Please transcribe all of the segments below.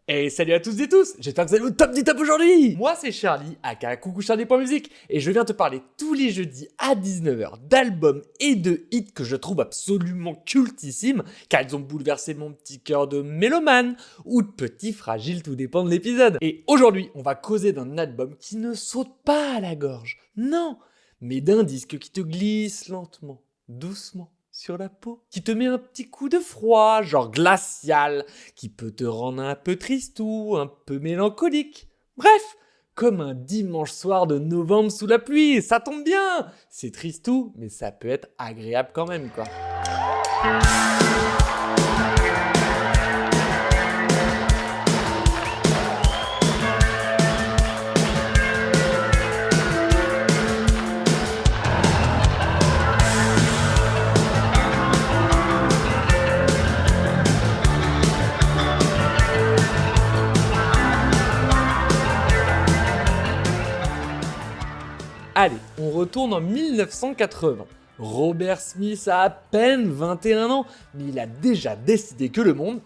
Et salut à tous et tous, j'espère que vous allez au top du top aujourd'hui. Moi c'est Charlie, aka Coucou Charlie.musique, et je viens te parler tous les jeudis à 19h d'albums et de hits que je trouve absolument cultissimes, car ils ont bouleversé mon petit cœur de mélomane, ou de petit fragile, tout dépend de l'épisode. Et aujourd'hui, on va causer d'un album qui ne saute pas à la gorge, non, mais d'un disque qui te glisse lentement, doucement sur la peau, qui te met un petit coup de froid, genre glacial, qui peut te rendre un peu tristou, un peu mélancolique. Bref, comme un dimanche soir de novembre sous la pluie, ça tombe bien. C'est tristou, mais ça peut être agréable quand même, quoi. Allez, on retourne en 1980. Robert Smith a à peine 21 ans, mais il a déjà décidé que le monde,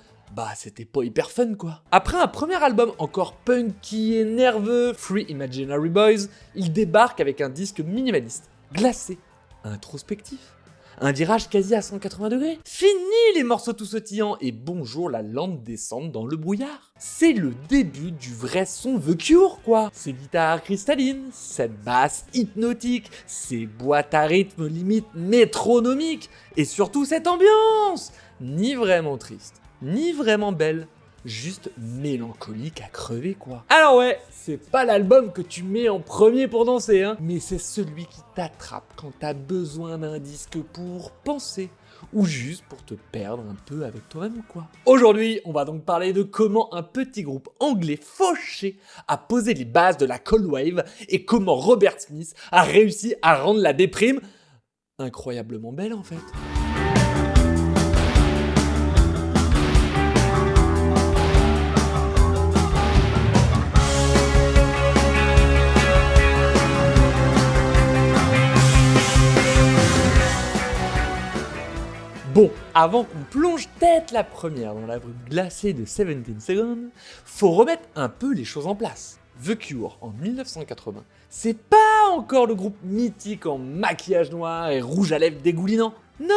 c'était pas hyper fun quoi. Après un premier album encore punky et nerveux, Free Imaginary Boys, il débarque avec un disque minimaliste, glacé, introspectif. Un virage quasi à 180 degrés. Fini les morceaux tout sautillants et bonjour la lente descente dans le brouillard. C'est le début du vrai son The Cure quoi. Ces guitares cristallines, cette basse hypnotique, ces boîtes à rythme limite métronomiques et surtout cette ambiance. Ni vraiment triste, ni vraiment belle. Juste mélancolique à crever quoi. Alors ouais, c'est pas l'album que tu mets en premier pour danser mais c'est celui qui t'attrape quand t'as besoin d'un disque pour penser ou juste pour te perdre un peu avec toi-même quoi. Aujourd'hui, on va donc parler de comment un petit groupe anglais fauché a posé les bases de la Cold Wave et comment Robert Smith a réussi à rendre la déprime incroyablement belle en fait. Bon, avant qu'on plonge tête la première dans la brume glacée de 17 Seconds, faut remettre un peu les choses en place. The Cure, en 1980, c'est pas encore le groupe mythique en maquillage noir et rouge à lèvres dégoulinant. Non.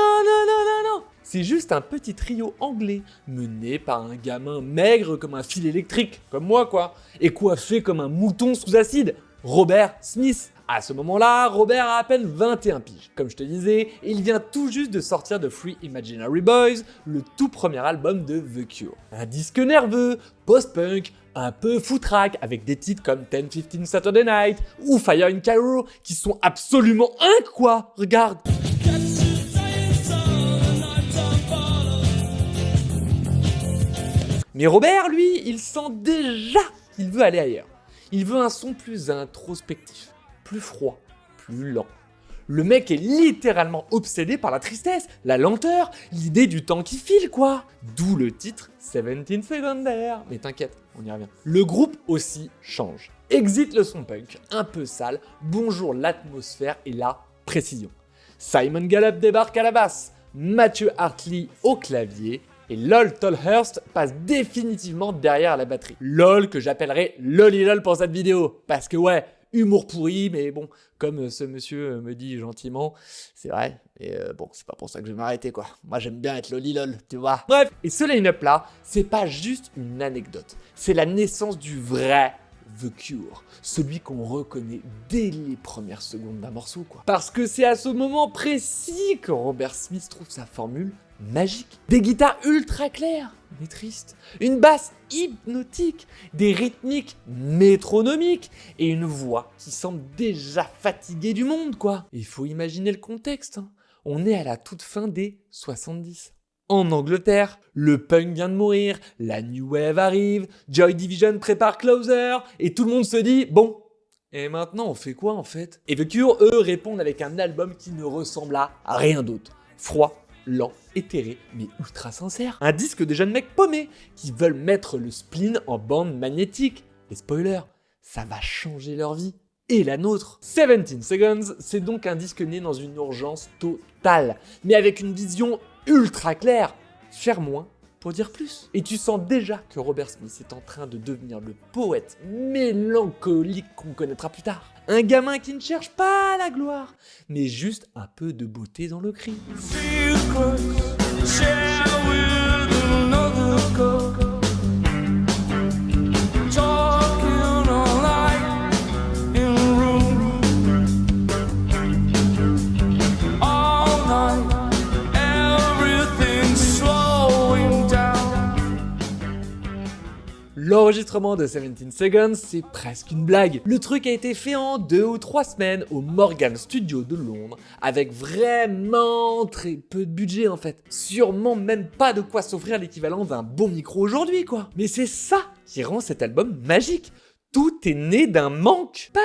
C'est juste un petit trio anglais, mené par un gamin maigre comme un fil électrique, comme moi quoi, et coiffé comme un mouton sous acide, Robert Smith. À ce moment-là, Robert a à peine 21 piges. Comme je te disais, il vient tout juste de sortir de Free Imaginary Boys, le tout premier album de The Cure. Un disque nerveux, post-punk, un peu footrack, avec des titres comme 10-15 Saturday Night ou Fire in Cairo, qui sont absolument quoi. Regarde. Mais Robert, lui, il sent déjà qu'il veut aller ailleurs. Il veut un son plus introspectif. Plus froid, plus lent. Le mec est littéralement obsédé par la tristesse, la lenteur, l'idée du temps qui file quoi. D'où le titre 17 Seconds. Mais t'inquiète, on y revient. Le groupe aussi change. Exit le son punk, un peu sale, bonjour l'atmosphère et la précision. Simon Gallup débarque à la basse, Matthew Hartley au clavier, et Lol Tolhurst passe définitivement derrière la batterie. Lol que j'appellerai Lolilol pour cette vidéo, parce que ouais, humour pourri, mais bon, comme ce monsieur me dit gentiment, c'est vrai, et c'est pas pour ça que je vais m'arrêter quoi. Moi j'aime bien être lolilol, tu vois. Bref, et ce line-up là, c'est pas juste une anecdote, c'est la naissance du vrai The Cure, celui qu'on reconnaît dès les premières secondes d'un morceau quoi. Parce que c'est à ce moment précis que Robert Smith trouve sa formule magique. Des guitares ultra claires, mais tristes. Une basse hypnotique, des rythmiques métronomiques et une voix qui semble déjà fatiguée du monde, quoi. Il faut imaginer le contexte. On est à la toute fin des 70. En Angleterre, le punk vient de mourir, la New Wave arrive, Joy Division prépare Closer et tout le monde se dit, bon, et maintenant on fait quoi en fait? Et The Cure, eux, répondent avec un album qui ne ressemble à rien d'autre. Froid, lent, éthéré, mais ultra sincère. Un disque de jeunes mecs paumés qui veulent mettre le spleen en bande magnétique. Et spoiler, ça va changer leur vie et la nôtre. 17 Seconds, c'est donc un disque né dans une urgence totale, mais avec une vision ultra claire. Faire moins pour dire plus. Et tu sens déjà que Robert Smith est en train de devenir le poète mélancolique qu'on connaîtra plus tard. Un gamin qui ne cherche pas la gloire, mais juste un peu de beauté dans le cri. L'enregistrement de 17 Seconds, c'est presque une blague. Le truc a été fait en 2 ou 3 semaines au Morgan Studio de Londres, avec vraiment très peu de budget en fait. Sûrement même pas de quoi s'offrir l'équivalent d'un bon micro aujourd'hui quoi. Mais c'est ça qui rend cet album magique. Tout est né d'un manque. Pas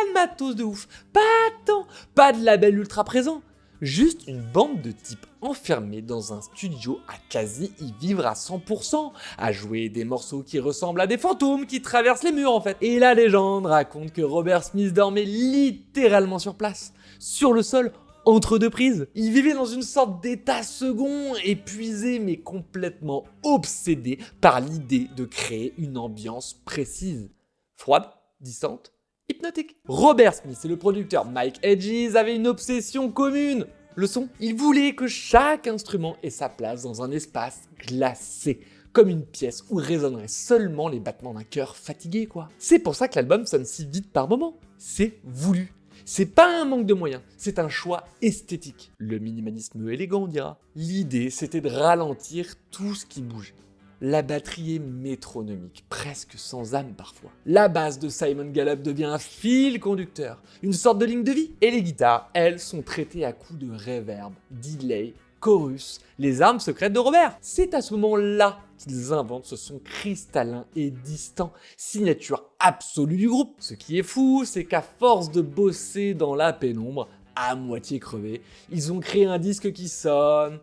de matos de ouf, pas de temps, pas de label ultra présent. Juste une bande de types enfermés dans un studio à quasi y vivre à 100%, à jouer des morceaux qui ressemblent à des fantômes qui traversent les murs en fait. Et la légende raconte que Robert Smith dormait littéralement sur place, sur le sol, entre deux prises. Il vivait dans une sorte d'état second, épuisé mais complètement obsédé par l'idée de créer une ambiance précise. Froide, distante, hypnotique. Robert Smith et le producteur Mike Hedges avaient une obsession commune, le son. Ils voulaient que chaque instrument ait sa place dans un espace glacé, comme une pièce où résonneraient seulement les battements d'un cœur fatigué quoi. C'est pour ça que l'album sonne si vite par moments. C'est voulu. C'est pas un manque de moyens, c'est un choix esthétique. Le minimalisme élégant on dira. L'idée c'était de ralentir tout ce qui bougeait. La batterie est métronomique, presque sans âme parfois. La basse de Simon Gallup devient un fil conducteur, une sorte de ligne de vie. Et les guitares, elles, sont traitées à coups de reverb, delay, chorus, les armes secrètes de Robert. C'est à ce moment-là qu'ils inventent ce son cristallin et distant, signature absolue du groupe. Ce qui est fou, c'est qu'à force de bosser dans la pénombre, à moitié crevé, ils ont créé un disque qui sonne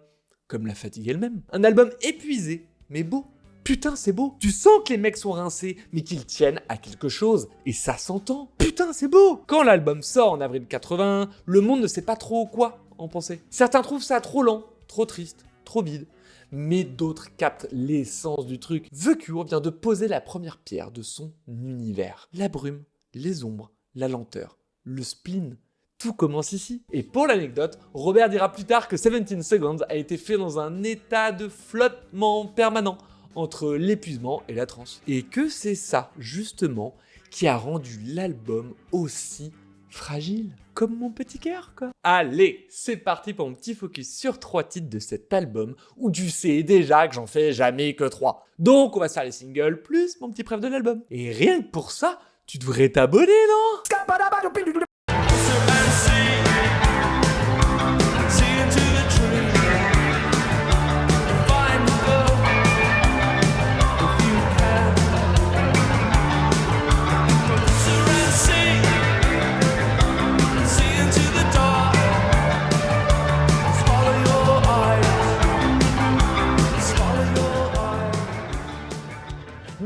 comme la fatigue elle-même. Un album épuisé, mais beau. Putain, c'est beau. Tu sens que les mecs sont rincés, mais qu'ils tiennent à quelque chose. Et ça s'entend. Putain, c'est beau. Quand l'album sort en avril 80, le monde ne sait pas trop quoi en penser. Certains trouvent ça trop lent, trop triste, trop vide. Mais d'autres captent l'essence du truc. The Cure vient de poser la première pierre de son univers. La brume, les ombres, la lenteur, le spleen. Tout commence ici. Et pour l'anecdote, Robert dira plus tard que 17 Seconds a été fait dans un état de flottement permanent entre l'épuisement et la transe. Et que c'est ça, justement, qui a rendu l'album aussi fragile. Comme mon petit cœur, quoi. Allez, c'est parti pour mon petit focus sur 3 titres de cet album, où tu sais déjà que j'en fais jamais que 3. Donc on va se faire les singles plus mon petit préf de l'album. Et rien que pour ça, tu devrais t'abonner, non?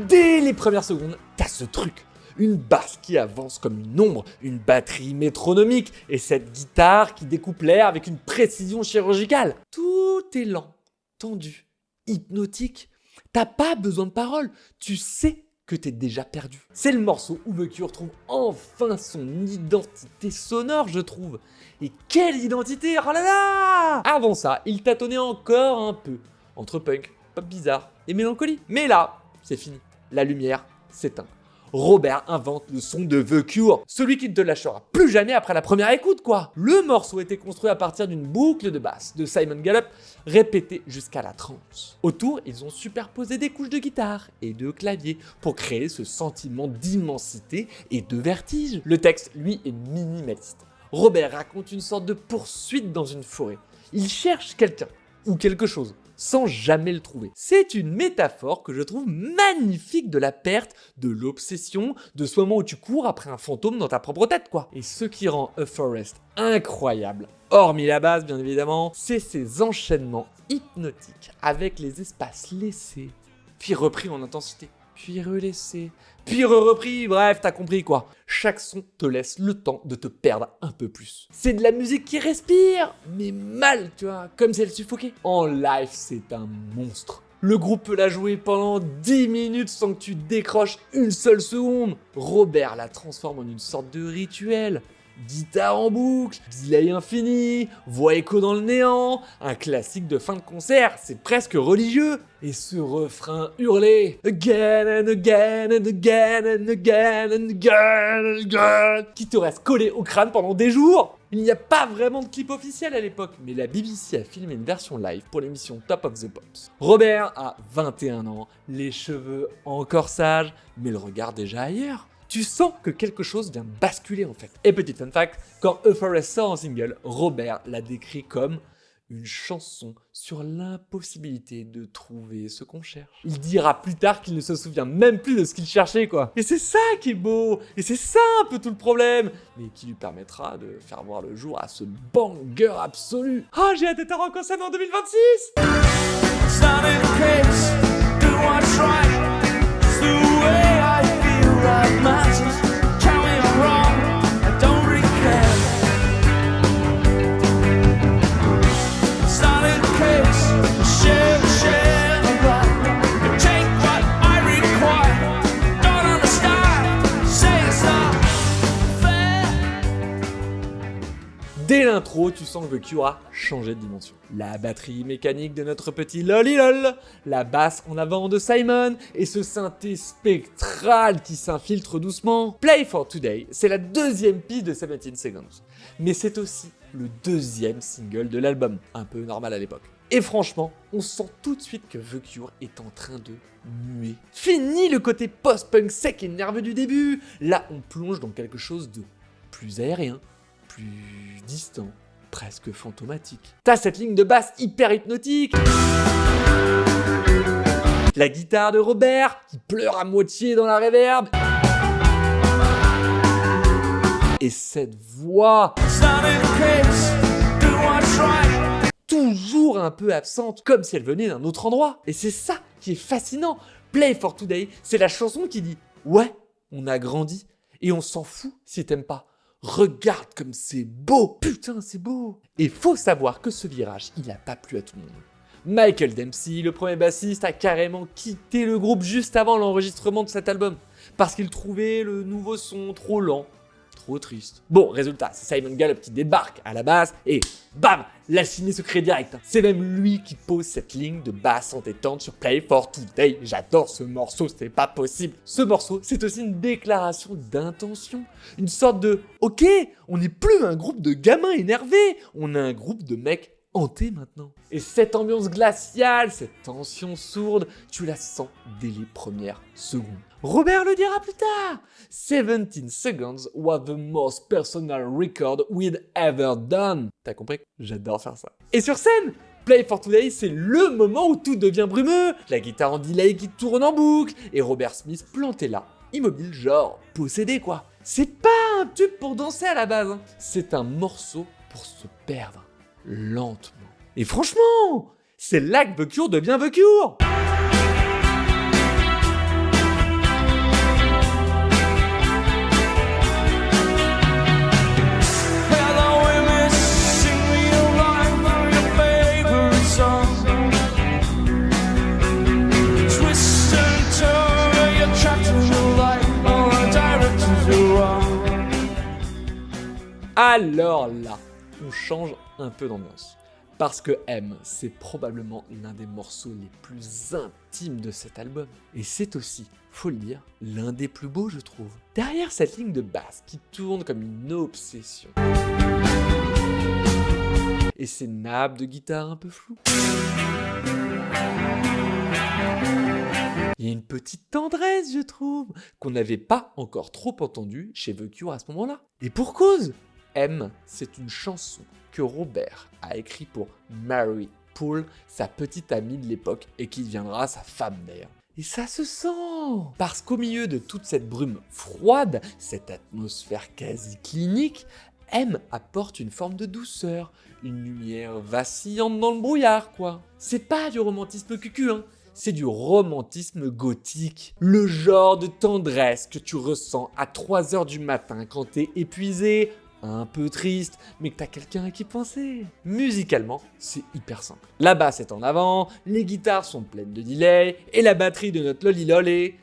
Dès les premières secondes, t'as ce truc. Une basse qui avance comme une ombre, une batterie métronomique et cette guitare qui découpe l'air avec une précision chirurgicale. Tout est lent, tendu, hypnotique. T'as pas besoin de paroles, tu sais que t'es déjà perdu. C'est le morceau où The Cure trouve enfin son identité sonore, je trouve. Et quelle identité, oh là là! Avant ça, il tâtonnait encore un peu entre punk, pop bizarre et mélancolie. Mais là, c'est fini. La lumière s'éteint. Robert invente le son de The Cure, celui qui ne te lâchera plus jamais après la première écoute quoi. Le morceau a été construit à partir d'une boucle de basse de Simon Gallup, répétée jusqu'à la transe. Autour, ils ont superposé des couches de guitare et de clavier pour créer ce sentiment d'immensité et de vertige. Le texte, lui, est minimaliste. Robert raconte une sorte de poursuite dans une forêt. Il cherche quelqu'un ou quelque chose, sans jamais le trouver. C'est une métaphore que je trouve magnifique de la perte, de l'obsession, de ce moment où tu cours après un fantôme dans ta propre tête, quoi. Et ce qui rend A Forest incroyable, hormis la base bien évidemment, c'est ses enchaînements hypnotiques avec les espaces laissés, puis repris en intensité, puis relaissés, puis repris, bref, t'as compris quoi. Chaque son te laisse le temps de te perdre un peu plus. C'est de la musique qui respire, mais mal, tu vois, comme si elle suffoquait. En live, c'est un monstre. Le groupe peut la jouer pendant 10 minutes sans que tu décroches une seule seconde. Robert la transforme en une sorte de rituel. Guitare en boucle, delay infini, voix écho dans le néant, un classique de fin de concert, c'est presque religieux. Et ce refrain hurlé, again and again and again and again and again and again, qui te reste collé au crâne pendant des jours. Il n'y a pas vraiment de clip officiel à l'époque, mais la BBC a filmé une version live pour l'émission Top of the Pops. Robert a 21 ans, les cheveux encore sages, mais le regard déjà ailleurs. Tu sens que quelque chose vient basculer en fait. Et petit fun fact, quand Euphoria sort en single, Robert l'a décrit comme une chanson sur l'impossibilité de trouver ce qu'on cherche. Il dira plus tard qu'il ne se souvient même plus de ce qu'il cherchait quoi. Et c'est ça qui est beau, et c'est ça un peu tout le problème, mais qui lui permettra de faire voir le jour à ce banger absolu. Oh, j'ai hâte d'être en concert en 2026. Dès l'intro, tu sens que The Cure a changé de dimension. La batterie mécanique de notre petit lolilol, la basse en avant de Simon et ce synthé spectral qui s'infiltre doucement. Play for Today, c'est la deuxième piste de 17 Seconds. Mais c'est aussi le deuxième single de l'album, un peu normal à l'époque. Et franchement, on sent tout de suite que The Cure est en train de muer. Fini le côté post-punk sec et nerveux du début. Là, on plonge dans quelque chose de plus aérien, plus distant, presque fantomatique. T'as cette ligne de basse hyper hypnotique. La guitare de Robert qui pleure à moitié dans la reverb. Et cette voix toujours un peu absente, comme si elle venait d'un autre endroit. Et c'est ça qui est fascinant. Play for Today, c'est la chanson qui dit « Ouais, on a grandi et on s'en fout si t'aimes pas. Regarde comme c'est beau, putain c'est beau !» Et faut savoir que ce virage, il a pas plu à tout le monde. Michael Dempsey, le premier bassiste, a carrément quitté le groupe juste avant l'enregistrement de cet album, parce qu'il trouvait le nouveau son trop lent, trop triste. Bon, résultat, c'est Simon Gallup qui débarque à la basse et bam, l'alchimie se crée direct. C'est même lui qui pose cette ligne de basse entêtante sur Play for Today. J'adore ce morceau, c'est pas possible. Ce morceau, c'est aussi une déclaration d'intention, une sorte de « Ok, on n'est plus un groupe de gamins énervés, on est un groupe de mecs hantés maintenant. » Et cette ambiance glaciale, cette tension sourde, tu la sens dès les premières secondes. Robert le dira plus tard. 17 Seconds was the most personal record we'd ever done. T'as compris? J'adore faire ça. Et sur scène, Play for Today, c'est le moment où tout devient brumeux. La guitare en delay qui tourne en boucle et Robert Smith planté là, immobile, genre possédé quoi. C'est pas un tube pour danser à la base, hein. C'est un morceau pour se perdre lentement. Et franchement, c'est là que The Cure devient The Cure. Alors là, on change un peu d'ambiance. Parce que M, c'est probablement l'un des morceaux les plus intimes de cet album. Et c'est aussi, faut le dire, l'un des plus beaux je trouve. Derrière cette ligne de basse qui tourne comme une obsession. Et ces nappes de guitare un peu floues. Il y a une petite tendresse, je trouve, qu'on n'avait pas encore trop entendue chez The Cure à ce moment-là. Et pour cause, M, c'est une chanson que Robert a écrite pour Mary Poole, sa petite amie de l'époque, et qui deviendra sa femme d'ailleurs. Et ça se sent, parce qu'au milieu de toute cette brume froide, cette atmosphère quasi clinique, M apporte une forme de douceur, une lumière vacillante dans le brouillard quoi. C'est pas du romantisme cucu, hein. C'est du romantisme gothique. Le genre de tendresse que tu ressens à 3h du matin quand t'es épuisé, un peu triste, mais que t'as quelqu'un à qui penser. Musicalement, c'est hyper simple. La basse est en avant, les guitares sont pleines de delay, et la batterie de notre lolilol est...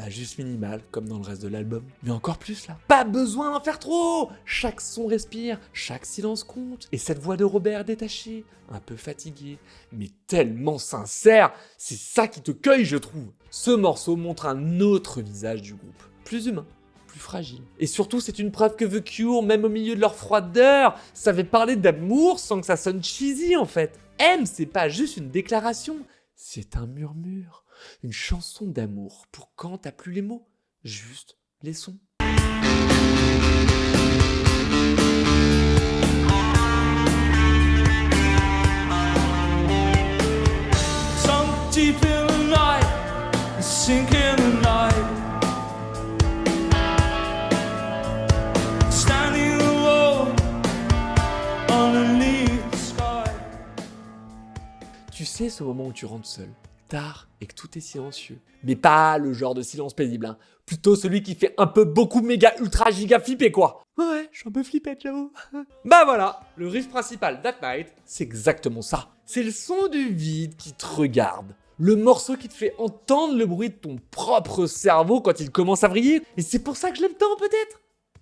juste minimale, comme dans le reste de l'album. Mais encore plus là. Pas besoin d'en faire trop. Chaque son respire, chaque silence compte. Et cette voix de Robert détachée, un peu fatiguée, mais tellement sincère, c'est ça qui te cueille, je trouve. Ce morceau montre un autre visage du groupe. Plus humain, plus fragile. Et surtout, c'est une preuve que The Cure, même au milieu de leur froideur, savait parler d'amour sans que ça sonne cheesy en fait. M, c'est pas juste une déclaration, c'est un murmure. Une chanson d'amour pour quand t'as plus les mots, juste les sons. Sunk deep in the night, sink in the night. Standing alone underneath the sky. Tu sais ce moment où tu rentres seul, tard et que tout est silencieux. Mais pas le genre de silence paisible, hein. Plutôt celui qui fait un peu beaucoup méga ultra giga flipper quoi. Ouais, je suis un peu flippé, j'avoue. Voilà, le riff principal d'At Night, c'est exactement ça. C'est le son du vide qui te regarde. Le morceau qui te fait entendre le bruit de ton propre cerveau quand il commence à vriller. Et c'est pour ça que je l'aime tant peut-être.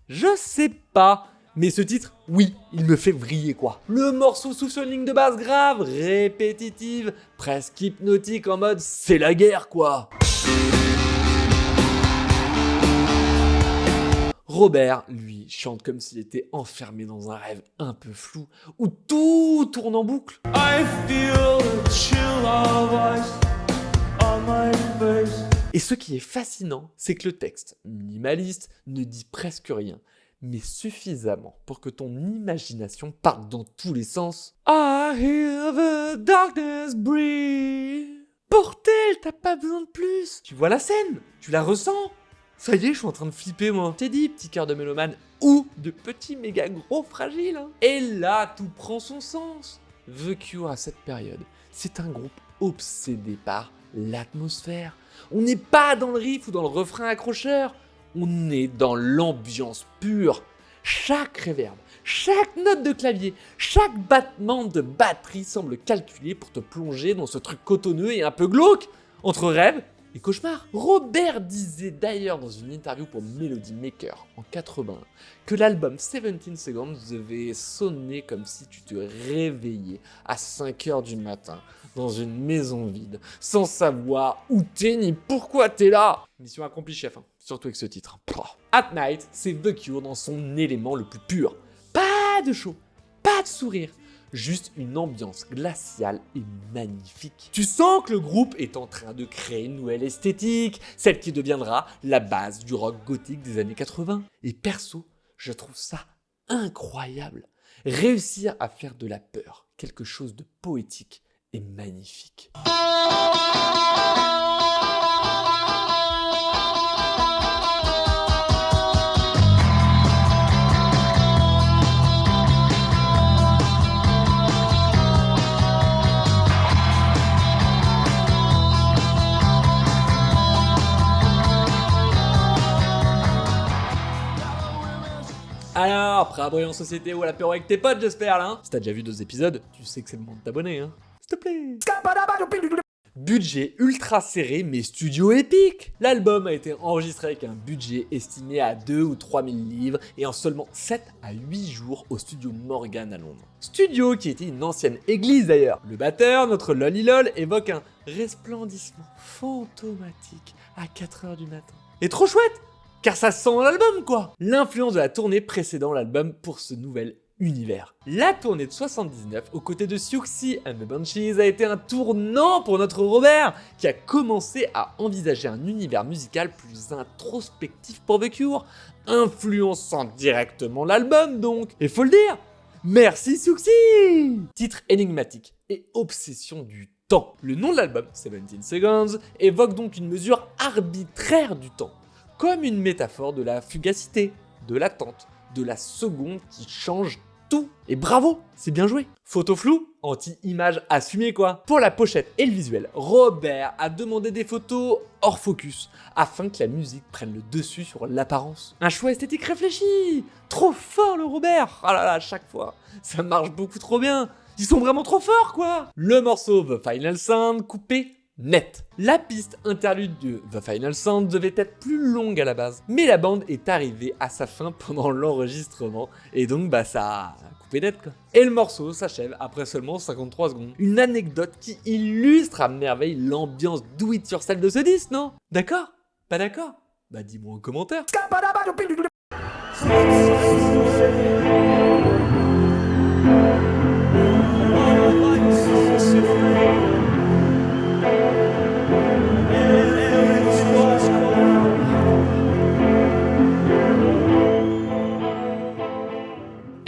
Je sais pas. Mais ce titre, oui, il me fait vriller quoi. Le morceau sous sur une ligne de basse grave, répétitive, presque hypnotique en mode c'est la guerre quoi. Robert, lui, chante comme s'il était enfermé dans un rêve un peu flou, où tout tourne en boucle. I feel the chill of ice on my face. Et ce qui est fascinant, c'est que le texte, minimaliste, ne dit presque rien, mais suffisamment pour que ton imagination parte dans tous les sens. I hear the darkness breathe. Bordel, t'as pas besoin de plus. Tu vois la scène, tu la ressens. Ça y est, je suis en train de flipper moi. T'es dit, petit cœur de mélomane ou de petit méga gros fragile. Hein. Et là, tout prend son sens. The Cure à cette période, c'est un groupe obsédé par l'atmosphère. On n'est pas dans le riff ou dans le refrain accrocheur. On est dans l'ambiance pure. Chaque reverb, chaque note de clavier, chaque battement de batterie semble calculé pour te plonger dans ce truc cotonneux et un peu glauque, entre rêve et cauchemar. Robert disait d'ailleurs dans une interview pour Melody Maker en 80 que l'album 17 Seconds devait sonner comme si tu te réveillais à 5h du matin dans une maison vide, sans savoir où t'es ni pourquoi t'es là. Mission accomplie, chef, hein. Surtout avec ce titre. At Night, c'est The Cure dans son élément le plus pur. Pas de show, pas de sourire, juste une ambiance glaciale et magnifique. Tu sens que le groupe est en train de créer une nouvelle esthétique, celle qui deviendra la base du rock gothique des années 80. Et perso, je trouve ça incroyable. Réussir à faire de la peur quelque chose de poétique et magnifique. Alors, prêt à briller en société ou à l'apéro avec tes potes, j'espère là, hein. Si t'as déjà vu 2 épisodes, tu sais que c'est le moment de t'abonner, hein. S'il te plaît. Budget ultra serré mais studio épique. L'album a été enregistré avec un budget estimé à 2 ou 3 000 livres et en seulement 7 à 8 jours au studio Morgan à Londres. Studio qui était une ancienne église d'ailleurs. Le batteur, notre lolilol, évoque un resplendissement fantomatique à 4h du matin. Et trop chouette, car ça sent l'album quoi. L'influence de la tournée précédant l'album pour ce nouvel univers. La tournée de 79 aux côtés de Siouxsie and the Banshees a été un tournant pour notre Robert qui a commencé à envisager un univers musical plus introspectif pour The Cure, influençant directement l'album donc. Et faut le dire, merci Siouxsie. Titre énigmatique et obsession du temps. Le nom de l'album, 17 Seconds, évoque donc une mesure arbitraire du temps, comme une métaphore de la fugacité, de l'attente, de la seconde qui change tout. Et bravo, c'est bien joué. Photo floue, anti-image assumée quoi. Pour la pochette et le visuel, Robert a demandé des photos hors focus, afin que la musique prenne le dessus sur l'apparence. Un choix esthétique réfléchi. Trop fort le Robert. Ah là là, à chaque fois, ça marche beaucoup trop bien. Ils sont vraiment trop forts quoi. Le morceau The Final Sound coupé net. La piste interlude de The Final Sound devait être plus longue à la base, mais la bande est arrivée à sa fin pendant l'enregistrement, et donc ça a coupé net quoi. Et le morceau s'achève après seulement 53 secondes. Une anecdote qui illustre à merveille l'ambiance do it yourself de ce disque, non? D'accord? Pas d'accord? Bah dis-moi en commentaire.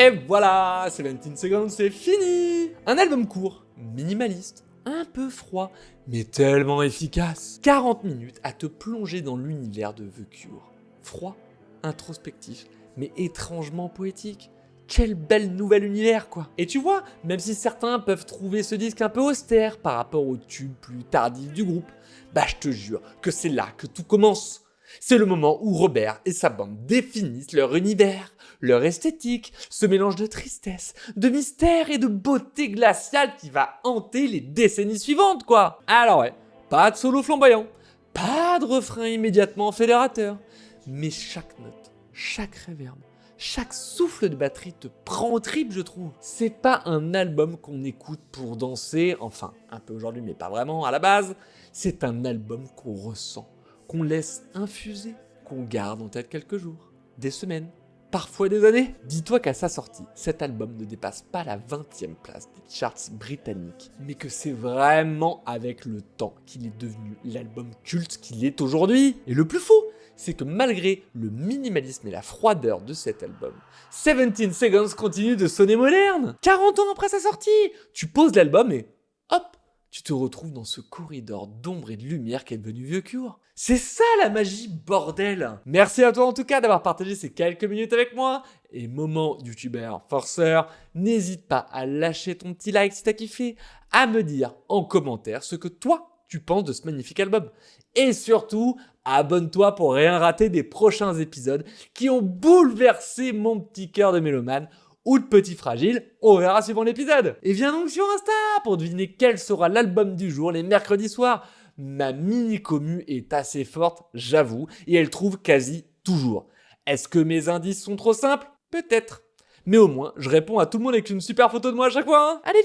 Et voilà, 17 Seconds, c'est fini! Un album court, minimaliste, un peu froid, mais tellement efficace. 40 minutes à te plonger dans l'univers de The Cure. Froid, introspectif, mais étrangement poétique. Quel bel nouvel univers quoi. Et tu vois, même si certains peuvent trouver ce disque un peu austère par rapport aux tubes plus tardifs du groupe, je te jure que c'est là que tout commence. C'est le moment où Robert et sa bande définissent leur univers, leur esthétique, ce mélange de tristesse, de mystère et de beauté glaciale qui va hanter les décennies suivantes, quoi. Alors ouais, pas de solo flamboyant, pas de refrain immédiatement fédérateur, mais chaque note, chaque reverb, chaque souffle de batterie te prend au trip, je trouve. C'est pas un album qu'on écoute pour danser, enfin, un peu aujourd'hui, mais pas vraiment à la base. C'est un album qu'on ressent, qu'on laisse infuser, qu'on garde en tête quelques jours, des semaines, parfois des années. Dis-toi qu'à sa sortie, cet album ne dépasse pas la 20e place des charts britanniques, mais que c'est vraiment avec le temps qu'il est devenu l'album culte qu'il est aujourd'hui. Et le plus fou, c'est que malgré le minimalisme et la froideur de cet album, 17 Seconds continue de sonner moderne. 40 ans après sa sortie, tu poses l'album et hop, tu te retrouves dans ce corridor d'ombre et de lumière qu'est devenu The Cure. C'est ça la magie, bordel! Merci à toi en tout cas d'avoir partagé ces quelques minutes avec moi. Et moment youtubeur forceur, n'hésite pas à lâcher ton petit like si t'as kiffé, à me dire en commentaire ce que toi tu penses de ce magnifique album. Et surtout, abonne-toi pour rien rater des prochains épisodes qui ont bouleversé mon petit cœur de mélomane ou de petit fragile, on verra suivant l'épisode. Et viens donc sur Insta pour deviner quel sera l'album du jour les mercredis soirs. Ma mini-commu est assez forte, j'avoue, et elle trouve quasi toujours. Est-ce que mes indices sont trop simples? Peut-être. Mais au moins, je réponds à tout le monde avec une super photo de moi à chaque fois. Hein. Allez,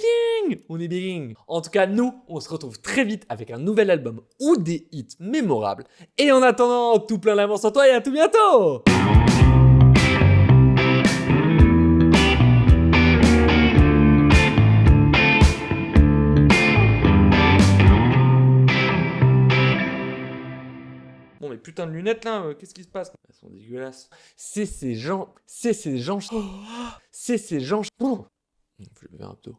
viens! On est bien. En tout cas, nous, on se retrouve très vite avec un nouvel album ou des hits mémorables. Et en attendant, tout plein d'amour sur toi et à tout bientôt! Bon mais putain de lunettes là, qu'est-ce qui se passe? Elles sont dégueulasses. C'est ces gens... Oh, je vais faire un peu.